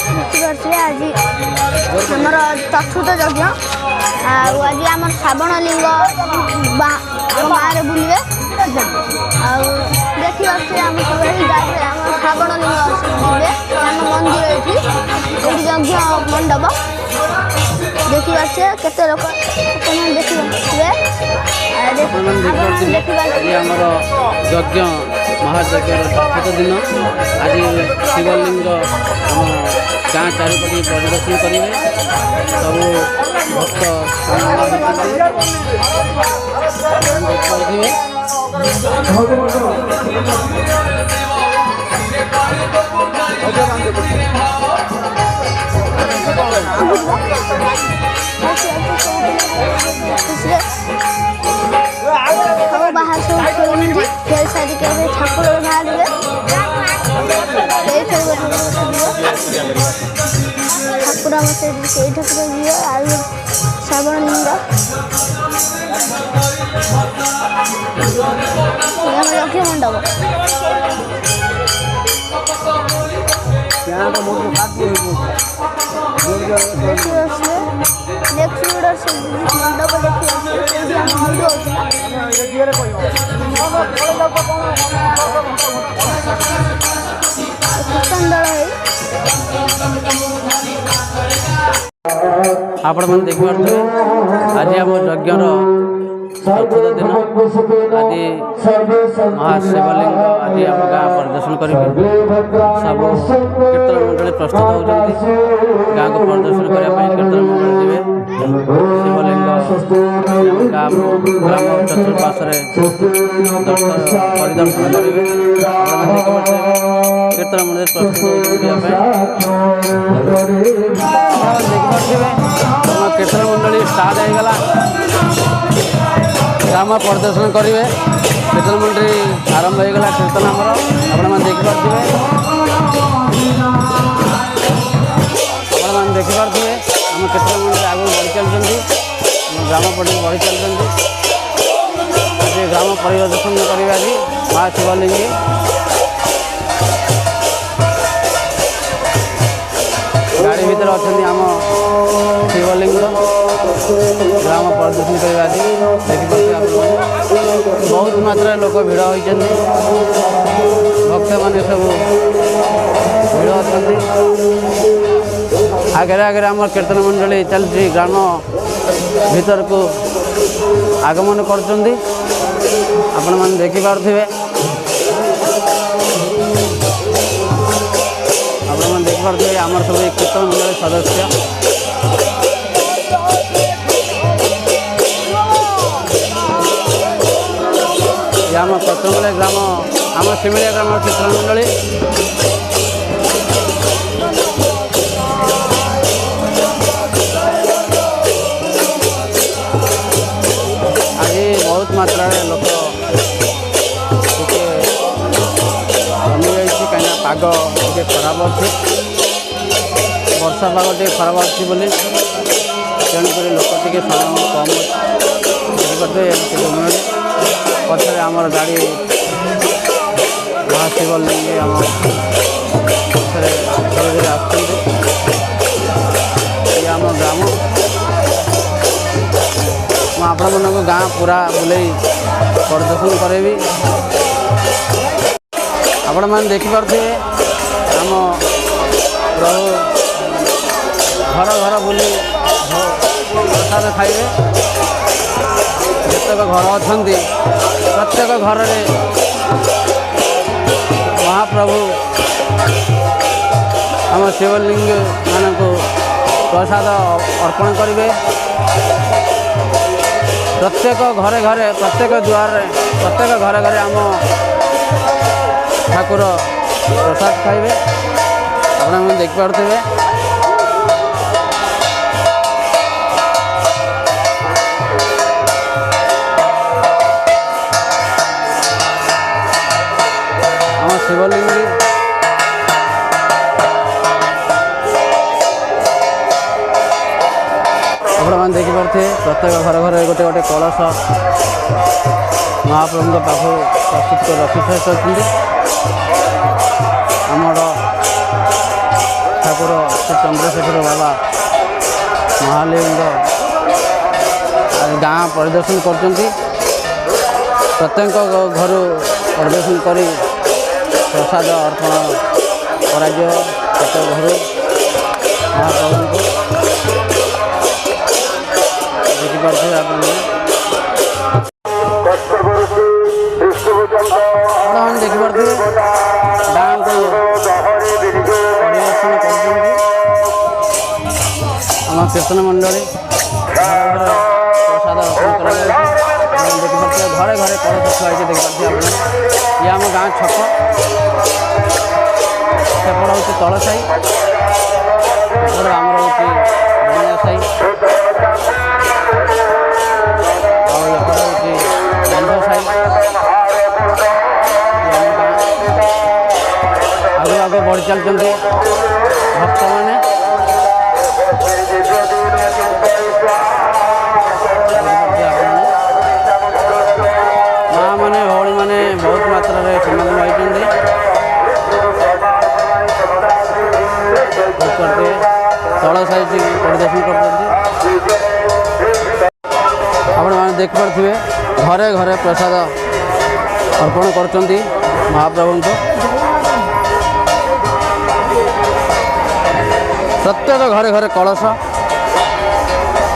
ଦେଖିପାରୁଥିବେ ଆଜି ଆମର ଚତୁର୍ଥ ଯଜ୍ଞ। ଆଉ ଆଜି ଆମର ଶ୍ରାବଣ ଲିଙ୍ଗ ଆମ ଗାଁରେ ବୁଲିବେ। ଆଉ ଦେଖିପାରୁଥିବେ ଆମ ସବୁ ଗାଁରେ ଆମର ଶ୍ରାବଣ ଲିଙ୍ଗ ଯିବେ ଆମ ମନ୍ଦିର ଏଇଠି ଯଜ୍ଞ ମଣ୍ଡପ। ଦେଖିପାରୁଥିବେ କେତେ ଲୋକ ଦେଖିପାରୁଥିବେ ଆମର ଯଜ୍ଞ ମହାଯଜ୍ଞର ଚତୁର୍ଥ ଦିନ। ଆଜି ଶିବଲିଙ୍ଗ ଆମ ଗାଁ ଚାରିପଟେ ପରିଦର୍ଶନ କରିବେ। ସବୁ ଭକ୍ତ ଦେଖିପାରୁଥିବେ। ବାହାର ସବୁ ଖେଳି ସାରିକି ଠାକୁର ବାହାରିବେ। ଠାକୁର ଆମ ସେଇ ଠାକୁର ଯିବେ। ଆଉ ଶ୍ରାବଣ ଲିଙ୍ଗ ଯଜ୍ଞ ମଣ୍ଡପ। ଆପଣମାନେ ଦେଖିପାରୁଥିବେ ଆଜି ଆମ ଯଜ୍ଞର ଚତୁର୍ଥ ଦିନ। ଆଜି ମହାଶିବଲିଙ୍ଗ ଆଜି ଆମ ଗାଁ ପରିଦର୍ଶନ କରିବେ। ସବୁ କୀର୍ତ୍ତନ ମଣ୍ଡଳୀ ପ୍ରସ୍ତୁତ ହେଉଛନ୍ତି ଗାଁକୁ ପରିଦର୍ଶନ କରିବା ପାଇଁ। କୀର୍ତ୍ତନ ମଣ୍ଡଳୀ ଯିବେ ଶିବଲିଙ୍ଗ ଗାଁ ଗ୍ରାମ ଚତୁଃପାର୍ଶ୍ୱରେ ପରିଦର୍ଶନ କରିବେ। କୀର୍ତ୍ତନ ମଣ୍ଡଳୀ ପ୍ରସ୍ତୁତ ହେଉଛନ୍ତି ଯିବା ପାଇଁ। ଦେଖିପାରୁଥିବେ ଆମ କୀର୍ତ୍ତନ ମଣ୍ଡଳୀ ଷ୍ଟାର୍ଟ ହେଇଗଲା। ଗ୍ରାମ ପରିଦର୍ଶନ କରିବେ। କୀର୍ତ୍ତନ ମଣ୍ଡଳୀ ଆରମ୍ଭ ହୋଇଗଲା। କୀର୍ତ୍ତନ ଆମର ଆପଣମାନେ ଦେଖିପାରୁଥିବେ। ଆମ କୀର୍ତ୍ତନ ମଣ୍ଡଳୀ ଆଗକୁ ବଢ଼ି ଚାଲିଛନ୍ତି। ଆମ ଗ୍ରାମ ପଟେ ବଢ଼ି ଚାଲିଛନ୍ତି। ଆଜି ଗ୍ରାମ ପରିଦର୍ଶନ କରିବେ ଆଜି ମା ଶିବଲିଙ୍ଗୀ। ଗାଡ଼ି ଭିତରେ ଅଛନ୍ତି ଆମ ଶିବଲିଙ୍ଗ। ଗ୍ରାମ ପରିଦର୍ଶନ କରିବା ଆଜି ଦେଖିପାରୁଥିବେ ଆପଣମାନେ। ବହୁତ ମାତ୍ରାରେ ଲୋକ ଭିଡ଼ ହୋଇଛନ୍ତି। ଭକ୍ତମାନେ ସବୁ ଭିଡ଼ ଅଛନ୍ତି। ଆଗରେ ଆଗରେ ଆମର କୀର୍ତ୍ତନ ମଣ୍ଡଳୀ ଚାଲିଛି। ଗ୍ରାମ ଭିତରକୁ ଆଗମନ କରୁଛନ୍ତି। ଆପଣମାନେ ଦେଖିପାରୁଥିବେ। ଆପଣମାନେ ଦେଖିପାରୁଥିବେ ଆମର ସବୁ ଏ କୀର୍ତ୍ତନ ମଣ୍ଡଳୀ ସଦସ୍ୟ। ଆମ କୀର୍ତ୍ତନମଣ୍ଡଳୀ ଗ୍ରାମ ଆମ ଶିମିଳିଆ ଗ୍ରାମର କୀର୍ତ୍ତନ ମଣ୍ଡଳୀ। ଆଜି ବହୁତ ମାତ୍ରାରେ ଲୋକ ଟିକେ କମିଯାଇଛି କାହିଁକିନା ପାଗ ଟିକେ ଖରାପ ଅଛି। ବର୍ଷା ପାଗ ଟିକେ ଖରାପ ଅଛି ବୋଲି ତେଣୁକରି ଲୋକ ଟିକେ ସମୟ କମ୍ ଅଛି। ଦେଖିପାରୁଥିବେ ପଛରେ ଆମର ଗାଡ଼ି ମହାଶିବଲିଙ୍ଗୀ ଆମ ପଛରେ ଧୀରେ ଧୀରେ ଆସୁଛନ୍ତି। ଇଏ ଆମ ଗ୍ରାମ। ମୁଁ ଆପଣମାନଙ୍କୁ ଗାଁ ପୁରା ବୁଲେଇ ପରିଦର୍ଶନ କରେଇବି। ଆପଣମାନେ ଦେଖିପାରୁଥିବେ ଆମ ପ୍ରଭୁ ଘର ଘର ବୁଲି ପ୍ରସାଦ ଖାଇବେ। ଯେତେକ ଘର ଅଛନ୍ତି ପ୍ରତ୍ୟେକ ଘରରେ ମହାପ୍ରଭୁ ଆମ ଶିବଲିଙ୍ଗ ମାନଙ୍କୁ ପ୍ରସାଦ ଅର୍ପଣ କରିବେ। ପ୍ରତ୍ୟେକ ଘରେ ଘରେ ପ୍ରତ୍ୟେକ ଦୁଆରରେ ପ୍ରତ୍ୟେକ ଘରେ ଘରେ ଆମ ଠାକୁର ପ୍ରସାଦ ଖାଇବେ। ଆପଣମାନେ ଦେଖିପାରୁଥିବେ। ଶିବଲିଙ୍ଗୀ ଆପଣମାନେ ଦେଖିପାରୁଥିବେ ପ୍ରତ୍ୟେକ ଘରେ ଘରେ ଗୋଟେ ଗୋଟେ କଳସ ମହାପ୍ରଭୁଙ୍କ ପାଖକୁ ପ୍ରସ୍ତୁତ କରି ରଖିସାରିଛନ୍ତି। ଆମର ଠାକୁର ଶ୍ରୀ ଚନ୍ଦ୍ରଶେଖର ବାବା ମହାଲିଙ୍ଗ ଗାଁ ପରିଦର୍ଶନ କରୁଛନ୍ତି। ପ୍ରତ୍ୟେକ ଘରୁ ପରିଦର୍ଶନ କରି ପ୍ରସାଦ ଅର୍ପଣ କରାଯିବ ପ୍ରତ୍ୟେକ ଘରୁ ମହାପ୍ରଭୁଙ୍କୁ ଦେଖିପାରୁଥିବେ ଆପଣମାନେ ଦେଖିପାରୁଥିବେ ଗାଁକୁ ପରିଦର୍ଶନ କରୁଛନ୍ତି ଆମ କୀର୍ତ୍ତନ ମଣ୍ଡଳୀ ପ୍ରସାଦ ଅର୍ପଣ କରାଯାଉଛି। ଦେଖିପାରୁଥିବେ ଘରେ ଘରେ କଳସ ଥୁଆ ହେଇଛି ଦେଖିପାରୁଥିବେ ଆପଣ। ଇଏ ଆମ ଗାଁ ଛକ, ସେପଟ ହେଉଛି ତଳ ସାହି, ଏପଟ ଆମର ହେଉଛି ବଣିଆ ସାହି, ଆଉ ଏପଟ ହେଉଛି ବନ୍ଧ ସାହି। ଆଗକୁ ଆଗକୁ ବଢ଼ି ଚାଲିଛନ୍ତି ଭକ୍ତମାନେ। ମାଆମାନେ ଭଉଣୀମାନେ ବହୁତ ମାତ୍ରାରେ ସମାଗମ ହୋଇଛନ୍ତି। ତଳ ସାଇଟ୍ ପରିଦର୍ଶନ କରୁଛନ୍ତି। ଆପଣମାନେ ଦେଖିପାରୁଥିବେ ଘରେ ଘରେ ପ୍ରସାଦ ଅର୍ପଣ କରୁଛନ୍ତି ମହାପ୍ରଭୁଙ୍କୁ। ପ୍ରତ୍ୟେକ ଘରେ ଘରେ କଳସ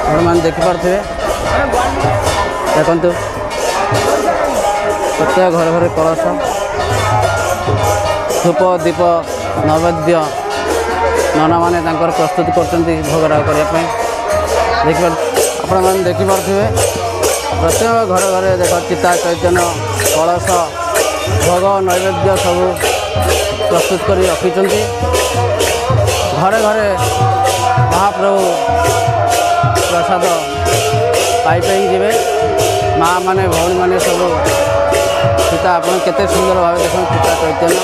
ଆପଣମାନେ ଦେଖିପାରୁଥିବେ। ଦେଖନ୍ତୁ ପ୍ରତ୍ୟେକ ଘରେ ଘରେ କଳସ, ଧୂପ ଦୀପ ନୈବେଦ୍ୟ ନନାମାନେ ତାଙ୍କର ପ୍ରସ୍ତୁତି କରୁଛନ୍ତି ଭୋଗରାଗ କରିବା ପାଇଁ। ଆପଣମାନେ ଦେଖିପାରୁଥିବେ ପ୍ରତ୍ୟେକ ଘରେ ଘରେ ଦେଖ ଚିତା ଚୈତନ୍ୟ କଳସ ଭୋଗ ନୈବେଦ୍ୟ ସବୁ ପ୍ରସ୍ତୁତ କରି ରଖିଛନ୍ତି। ଘରେ ଘରେ ମହାପ୍ରଭୁ ପ୍ରସାଦ ପାଇ ଯିବେ। ମାଆମାନେ ଭଉଣୀମାନେ ସବୁ ଚିତା ଆପଣ କେତେ ସୁନ୍ଦର ଭାବେ ଦେଖନ୍ତୁ ଚିତା ଚୈତନ୍ୟ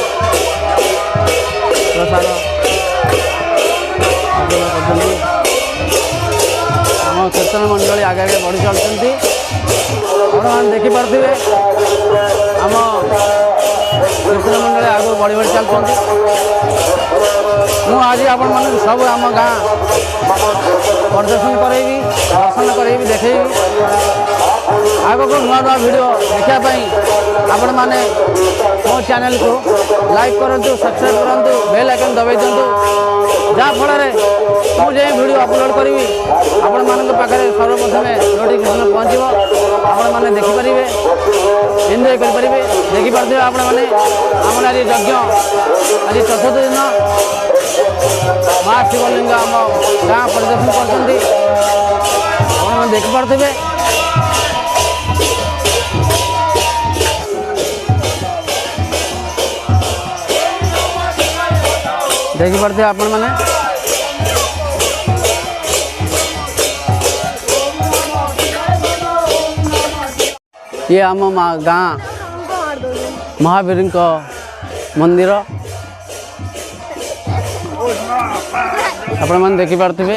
ପ୍ରସାଦ କରୁଛନ୍ତି। ଆମ କୀର୍ତ୍ତନ ମଣ୍ଡଳୀ ଆଗେ ଆଗେ ବଢ଼ି ଚାଲୁଛନ୍ତି। ଆପଣମାନେ ଦେଖିପାରୁଥିବେ ଆମ କୀର୍ତ୍ତନ ମଣ୍ଡଳୀ ଆଗକୁ ବଢ଼ି ବଢ଼ି ଚାଲୁଛନ୍ତି। ମୁଁ ଆଜି ଆପଣମାନଙ୍କୁ ସବୁ ଆମ ଗାଁ ପରିଦର୍ଶନ କରାଇବି, ଦର୍ଶନ କରାଇବି, ଦେଖେଇବି। ଆଗକୁ ନୂଆ ନୂଆ ଭିଡ଼ିଓ ଦେଖିବା ପାଇଁ ଆପଣମାନେ ମୋ ଚ୍ୟାନେଲକୁ ଲାଇକ୍ କରନ୍ତୁ, ସବସ୍କ୍ରାଇବ୍ କରନ୍ତୁ, ବେଲ୍ ଆଇକନ୍ ଦବାଇ ଦିଅନ୍ତୁ। ଯାହାଫଳରେ ମୁଁ ଯେଉଁ ଭିଡ଼ିଓ ଅପଲୋଡ଼ କରିବି ଆପଣମାନଙ୍କ ପାଖରେ ସର୍ବପ୍ରଥମେ ନୋଟିଫିକେସନ୍ ପହଞ୍ଚିବ। ଆପଣମାନେ ଦେଖିପାରିବେ, ଏନ୍ଜୟ କରିପାରିବେ। ଦେଖିପାରୁଥିବେ ଆପଣମାନେ ଆମର ଆଜି ଯଜ୍ଞ, ଆଜି ଚତୁର୍ଥ ଦିନ ମା ଶିବଲିଙ୍ଗ ଆମ ଗାଁ ପରିଦର୍ଶନ କରୁଛନ୍ତି। ଆପଣମାନେ ଦେଖିପାରୁଥିବେ। ଦେଖିପାରୁଥିବେ ଆପଣମାନେ। ଇଏ ଆମ ଗାଁ ମହାବୀରଙ୍କ ମନ୍ଦିର ଆପଣମାନେ ଦେଖିପାରୁଥିବେ।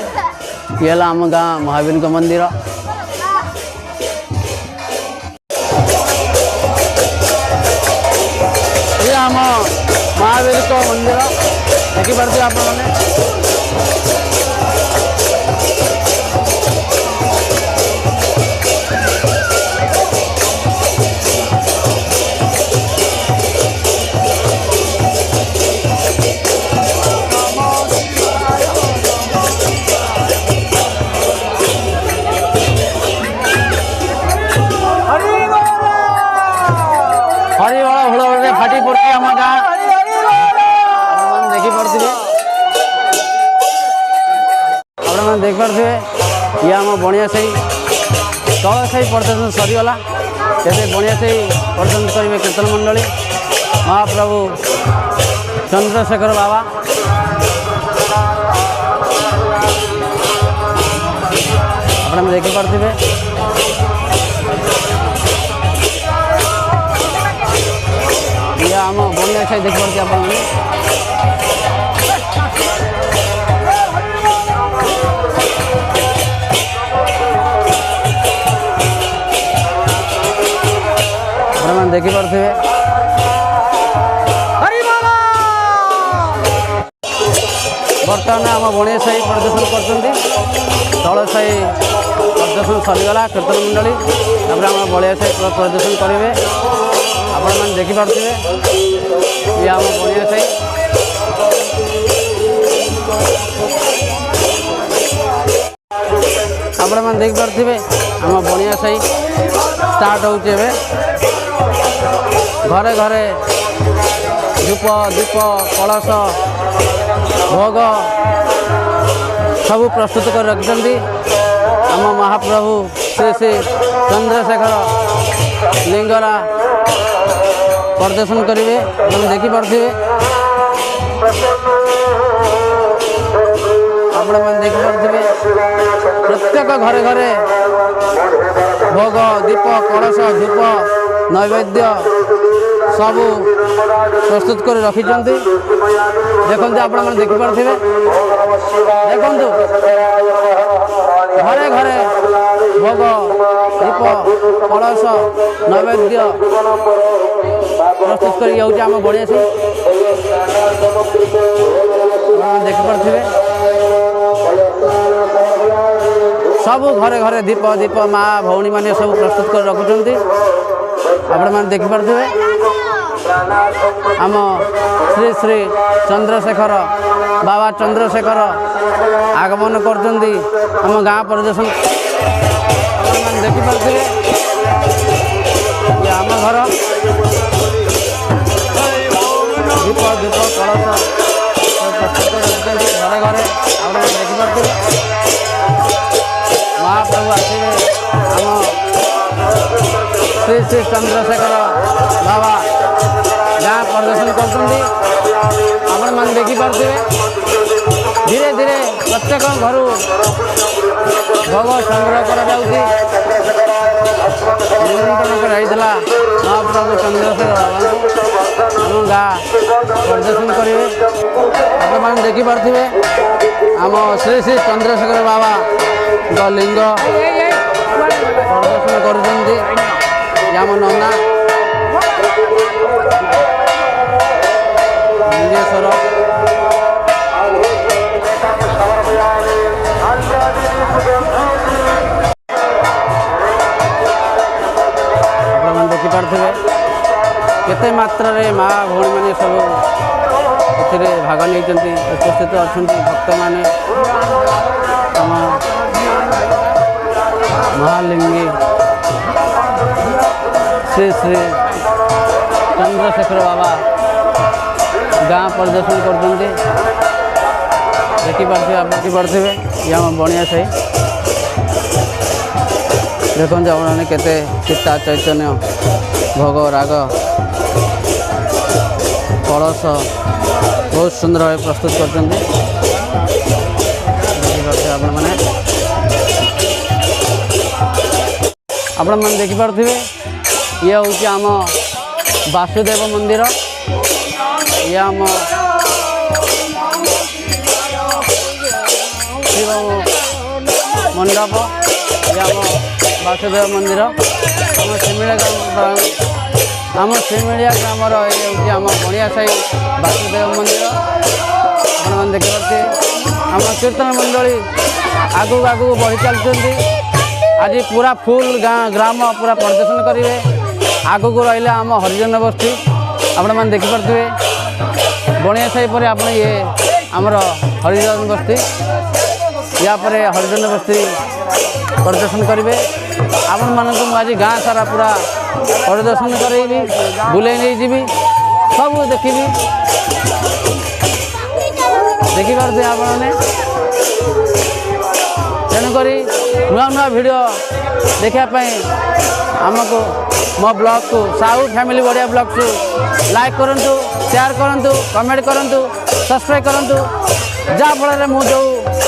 ଇଏ ହେଲା ଆମ ଗାଁ ମହାବୀରଙ୍କ ମନ୍ଦିର। ଇଏ ଆମ ମହାବୀରଙ୍କ ମନ୍ଦିର ଦେଖିପାରୁଥିବେ ଆପଣମାନେ। ହରିବଳ ହୁଳହୁଳିରେ ଫାଟି ପଡ଼ୁଛି ଆମ ଗାଁ। ଆପଣମାନେ ଦେଖିପାରୁଥିବେ। ଆପଣମାନେ ଦେଖିପାରୁଥିବେ ଇଏ ଆମ ବଣିଆ ସାହି। ତଳ ସାହି ପରିଦର୍ଶନ ସରିଗଲା, ଏବେ ବଣିଆ ସାହି ପରିଦର୍ଶନ କରିବେ କୀର୍ତ୍ତନ ମଣ୍ଡଳୀ ମହାପ୍ରଭୁ ଚନ୍ଦ୍ରଶେଖର ବାବା। ଆପଣମାନେ ଦେଖିପାରୁଥିବେ। ଇଏ ଆମ ବଣିଆ ସାହି ଦେଖିପାରୁଥିବେ ଆପଣମାନେ। ଆପଣମାନେ ଦେଖିପାରୁଥିବେ। बर्तमान आम बणिया साही प्रदर्शन कर तल साही प्रदर्शन सरीगला कीर्तन मंडली आम बड़िया साही प्रदर्शन करेंगे आपण मैंने देखिपे ये आम बणिया साही आपण मैंने देखिपे आम बणिया साही स्टार्ट होचे घरे घरे धूप दीप कलश भोग सब प्रस्तुत कर रखिंट आम महाप्रभु श्री श्री चंद्रशेखर लिंगरा प्रदर्शन करेंगे तुम देखिपे आपण मैंने देखिपे प्रत्येक घरे घरे भोग दीप कलश धूप नैवेद्य सब प्रस्तुत कर रखिंट देखते आपण मैंने देखिपे देखु घरे घरे भोग दीप कलश नैवेद्य प्रस्तुत कर आम बड़िया से देखिपे सब घरे घरे दीप दीप माँ भौणी मैंने सब प्रस्तुत कर रखुंट आपण मैंने देखिपे आम श्री श्री चंद्रशेखर बाबा चंद्रशेखर आगमन करचंदी आम गाँ प्रदर्शन मैंने देखिपे आम घर दीप दीप कलश घरे घरे आप देखिपे महाप्रभु आसवे आम श्री श्री चंद्रशेखर बाबा गाँ प्रदर्शन कर मैंने देखिपे धीरे धीरे प्रत्येक घर भोग संग्रह निमंत्रण कराइला महाप्रभु चंद्रशेखर बाबा आम गाँ प्रदर्शन करेंगे आप देखिपे आम श्री श्री चंद्रशेखर बाबा लिंग प्रदर्शन करम नना लिंगेश्वर देखिपे केते मात्रा रे माँ भौणी मैंने सब ए भाग नहीं उपस्थित अच्छा भक्त मैंने आम महालिंगी श्री श्री चंद्रशेखर बाबा गाँ प्रदर्शन कर देखिपे ये आम बणिया साही देखते आपने केते चित्ता चैतन्य भोग राग कलश बहुत सुंदर भाव प्रस्तुत कर आपण मैंने देखिपे ये हूँ आम वासुदेव मंदिर ये आम शिव मंडप ये आम वासुदेव मंदिर आम सिमिलिया ग्रामर ये हूँ आम बणिया साही वासुदेव मंदिर आप देखिपे आम कीर्तन मंडली आगू आगू बढ़ी चलती आज पूरा फुल गाँ ग्राम पूरा प्रदर्शन करेंगे आगू को रहा आम हरिजन बस्ती आपण मैंने देखिपे बणिया साही पर आप ये आमर हरिजन बस्ती या पर हरिजन बस्ती प्रदर्शन करेंगे आपण मानक आज गाँ सारा पूरा प्रदर्शन करेबी बुले नहीं जीवी सब देखी देखिपे आपने तेणुक नुआ नुआ भिड देखापी आमको मो ब्लॉग को साहू फैमिली बढ़िया ब्लॉग को लाइक करूँ शेयर करूँ कमेंट करूँ सब्सक्राइब करूँ जहाँफल मु जो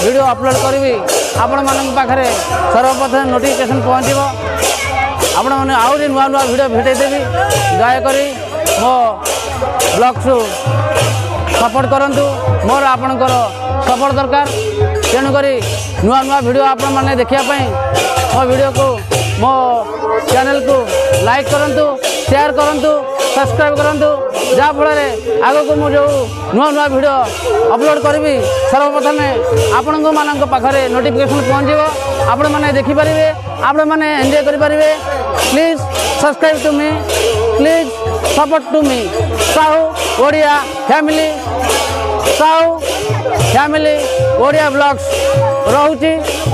वीडियो अपलोड करी आपण मान पाखे सर्वप्रथम नोटिफिकेशन पहुँचो आपण मैंने आहरी नुआ नुआ भिड भेटेदेवी दयाकोरी मो ब्लॉग को सपोर्ट करूँ मोर आपणकर सपोर्ट दरकार तेणुक नुआ नुआ भिड आपण मैंने देखापी मो वीडियो को मो चैनल को लाइक करूँ शेयर करूँ सब्सक्राइब करूँ ଯାହାଫଳରେ ଆଗକୁ ମୁଁ ଯେଉଁ ନୂଆ ନୂଆ ଭିଡ଼ିଓ ଅପଲୋଡ଼ କରିବି ସର୍ବପ୍ରଥମେ ଆପଣଙ୍କମାନଙ୍କ ପାଖରେ ନୋଟିଫିକେସନ୍ ପହଞ୍ଚିବ, ଆପଣମାନେ ଦେଖିପାରିବେ, ଆପଣମାନେ ଏନ୍ଜୟ କରିପାରିବେ। ପ୍ଲିଜ୍ ସବସ୍କ୍ରାଇବ୍ ଟୁ ମି, ପ୍ଲିଜ୍ ସପୋର୍ଟ ଟୁ ମି। Sahu Odia family, Sahu family Odia blogs ରହୁଛି।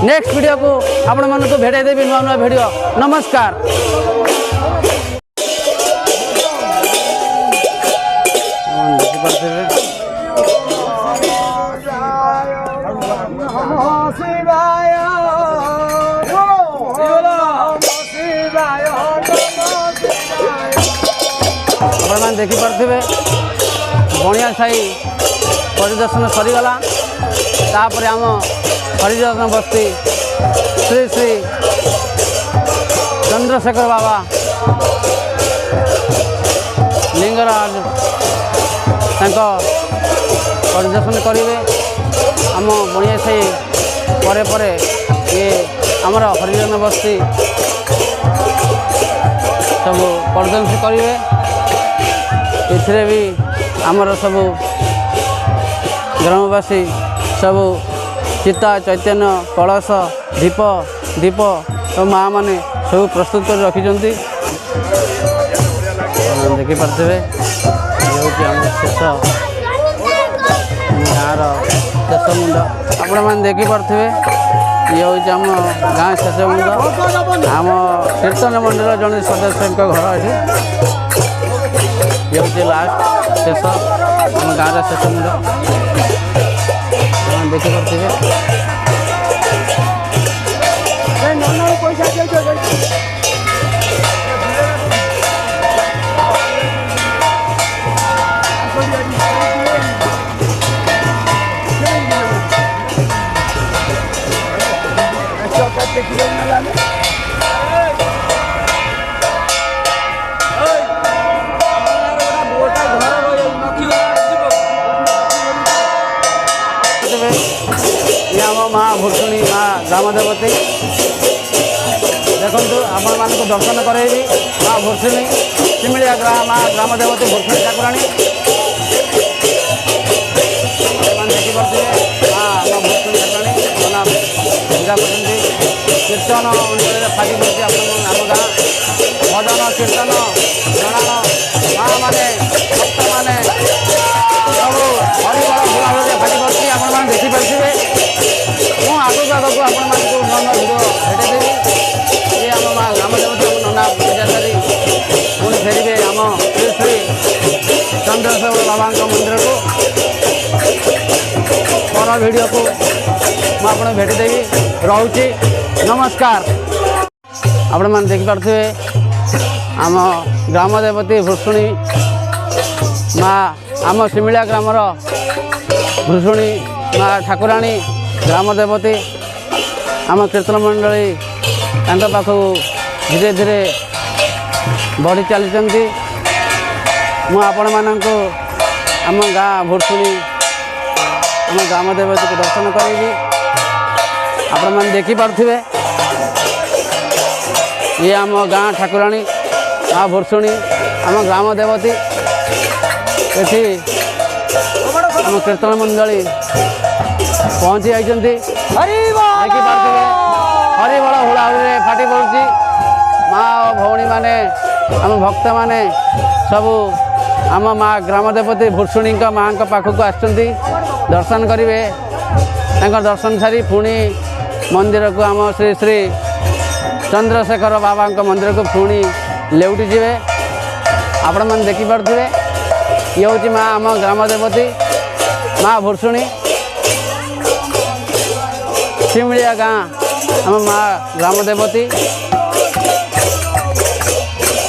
ନେକ୍ସଟ ଭିଡ଼ିଓକୁ ଆପଣମାନଙ୍କୁ ଭେଟାଇ ଦେବି ନୂଆ ନୂଆ ଭିଡ଼ିଓ। ନମସ୍କାର। ଦେଖିପାରୁଥିବେ ଆପଣମାନେ ଦେଖିପାରୁଥିବେ ବଣିଆ ସାହି ପରିଦର୍ଶନ ସରିଗଲା। ତାପରେ ଆମ ହରିଜନ ବସ୍ତି ଶ୍ରୀ ଶ୍ରୀ ଚନ୍ଦ୍ରଶେଖର ବାବା ଲିଙ୍ଗରାଜ ତାଙ୍କ ପରିଦର୍ଶନ କରିବେ। ଆମ ବଣିଆ ସାହି ପରେ ପରେ ଇଏ ଆମର ହରିଜନ ବସ୍ତି ସବୁ ପରିଦର୍ଶନ କରିବେ। ଏଥିରେ ବି ଆମର ସବୁ ଗ୍ରାମବାସୀ ସବୁ ଚିତା ଚୈତନ୍ୟ କଳସ ଦୀପ ସବୁ ମାଆ ମାନେ ସବୁ ପ୍ରସ୍ତୁତ କରି ରଖିଛନ୍ତି। ଦେଖିପାରୁଥିବେ ଇଏ ହେଉଛି ଆମର ଶେଷ ଗାଁର ଶେଷ ମୁଣ୍ଡ। ଆପଣମାନେ ଦେଖିପାରୁଥିବେ ଇଏ ହେଉଛି ଆମ ଗାଁ ଶେଷ ମୁଣ୍ଡ। ଆମ କୀର୍ତ୍ତନ ମଣ୍ଡଳୀର ଜଣେ ସଦସ୍ୟଙ୍କ ଘର ଏଠି। ଇଏ ହେଉଛି ଲାଷ୍ଟ ଶେଷ ଆମ ଗାଁର ଶେଷ ମୁଣ୍ଡ। ଦେଖିପାରୁଥିବେ ଆମ ମା ଭୁଷୁଣୀ ମା ଗ୍ରାମ ଦେବତୀ। ଦେଖନ୍ତୁ ଆପଣମାନଙ୍କୁ ଦର୍ଶନ କରାଇବି ମା ଭୁଷୁଣୀ ଶିମିଳିଆ ମା ଗ୍ରାମ ଦେବତୀ ଭୁଷୁଣୀ ଠାକୁରାଣୀ। ଆପଣମାନେ ଦେଖିପାରୁଥିବେ ମା ଆମ ଭୁଷୁଣୀ ଠାକୁରାଣୀ ପୂଜା କରୁଛନ୍ତି। କୀର୍ତ୍ତନ ମଣ୍ଡଳୀରେ ଫାଟି ପଡ଼ୁଛି ଆମ ଗାଁ। ଭଜନ କୀର୍ତ୍ତନ ଜଣାଣ ମା ମାନେ ଭକ୍ତମାନେ ସବୁ ହରିବଳ ଭୋଳାଭୋଳରେ ଫାଟି ପଡ଼ୁଛି। ଆପଣମାନେ ଦେଖିପାରୁଥିବେ। ମୁଁ ଆଗକୁ ଆପଣମାନଙ୍କୁ ନୂଆ ନୂଆ ଭିଡ଼ିଓ ଭେଟାଇଦେବି। ଇଏ ଆମ ମା ଗ୍ରାମ ଦେବତୀ ଆମ ନନା ପୂଜା ସାରି ପୁଣି ଫେରିବେ ଆମ ଶ୍ରୀ ଶ୍ରୀ ଚନ୍ଦ୍ରଶେଖର ବାବାଙ୍କ ମନ୍ଦିରକୁ। ପର ଭିଡ଼ିଓକୁ ମୁଁ ଆପଣଙ୍କୁ ଭେଟିଦେବି। ରହୁଛି ନମସ୍କାର। ଆପଣମାନେ ଦେଖିପାରୁଥିବେ ଆମ ଗ୍ରାମ ଦେବତୀ ଭୁଷୁଣୀ ମା ଆମ ଶିମିଳିଆ ଗ୍ରାମର ଭୁଷୁଣୀ ମା ଠାକୁରାଣୀ ଗ୍ରାମ ଦେବତୀ ଆମ କୀର୍ତ୍ତନ ମଣ୍ଡଳୀ ତାଙ୍କ ପାଖକୁ ଧୀରେ ଧୀରେ ବଢ଼ି ଚାଲିଛନ୍ତି। ମୁଁ ଆପଣମାନଙ୍କୁ ଆମ ଗାଁ ଭୁଷୁଣୀ ଆମ ଗ୍ରାମ ଦେବତୀକୁ ଦର୍ଶନ କରାଇବି। ଆପଣମାନେ ଦେଖିପାରୁଥିବେ ଇଏ ଆମ ଗାଁ ଠାକୁରାଣୀ ମା ଭୁଷୁଣୀ ଆମ ଗ୍ରାମ ଦେବତୀ। ଏଠି ଆମ କୀର୍ତ୍ତନ ମଣ୍ଡଳୀ ପହଞ୍ଚି ଯାଇଛନ୍ତି। ଦେଖିପାରୁଥିବେ ହରିବଳ ହୁଳାହୁଳିରେ ଫାଟି ପଡ଼ୁଛି। ମା ଓ ଭଉଣୀମାନେ ଆମ ଭକ୍ତମାନେ ସବୁ ଆମ ମା ଗ୍ରାମ ଦେବତୀ ଭୁଷୁଣୀଙ୍କ ମାଆଙ୍କ ପାଖକୁ ଆସିଛନ୍ତି ଦର୍ଶନ କରିବେ। ତାଙ୍କ ଦର୍ଶନ ସାରି ପୁଣି ମନ୍ଦିରକୁ ଆମ ଶ୍ରୀ ଶ୍ରୀ ଚନ୍ଦ୍ରଶେଖର ବାବାଙ୍କ ମନ୍ଦିରକୁ ପୁଣି ଲେଉଟି ଯିବେ। ଆପଣମାନେ ଦେଖିପାରୁଥିବେ ଇଏ ହେଉଛି ମା ଆମ ଗ୍ରାମ ଦେବତୀ ମା ଭୁଷୁଣୀ ଶିମିଳିଆ ଗାଁ ଆମ ମା ଗ୍ରାମ ଦେବତୀ।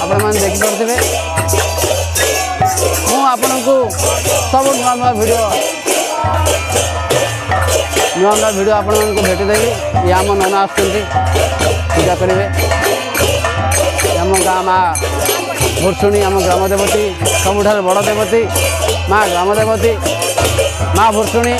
ଆପଣମାନେ ଦେଖିପାରୁଥିବେ ମୁଁ ଆପଣଙ୍କୁ ସବୁ ନୂଆ ନୂଆ ଭିଡ଼ିଓ ଆପଣମାନଙ୍କୁ ଭେଟିଦେବି। ଇଏ ଆମ ନନା ଆସୁଛନ୍ତି ପୂଜା କରିବେ। ଆମ ଗାଁ ମା ଭୁଷୁଣୀ ଆମ ଗ୍ରାମ ଦେବତୀ ସବୁଠାରୁ ବଡ଼ ଦେବତୀ ମା ଗ୍ରାମ ଦେବତୀ ମା ଭୁଷୁଣୀ।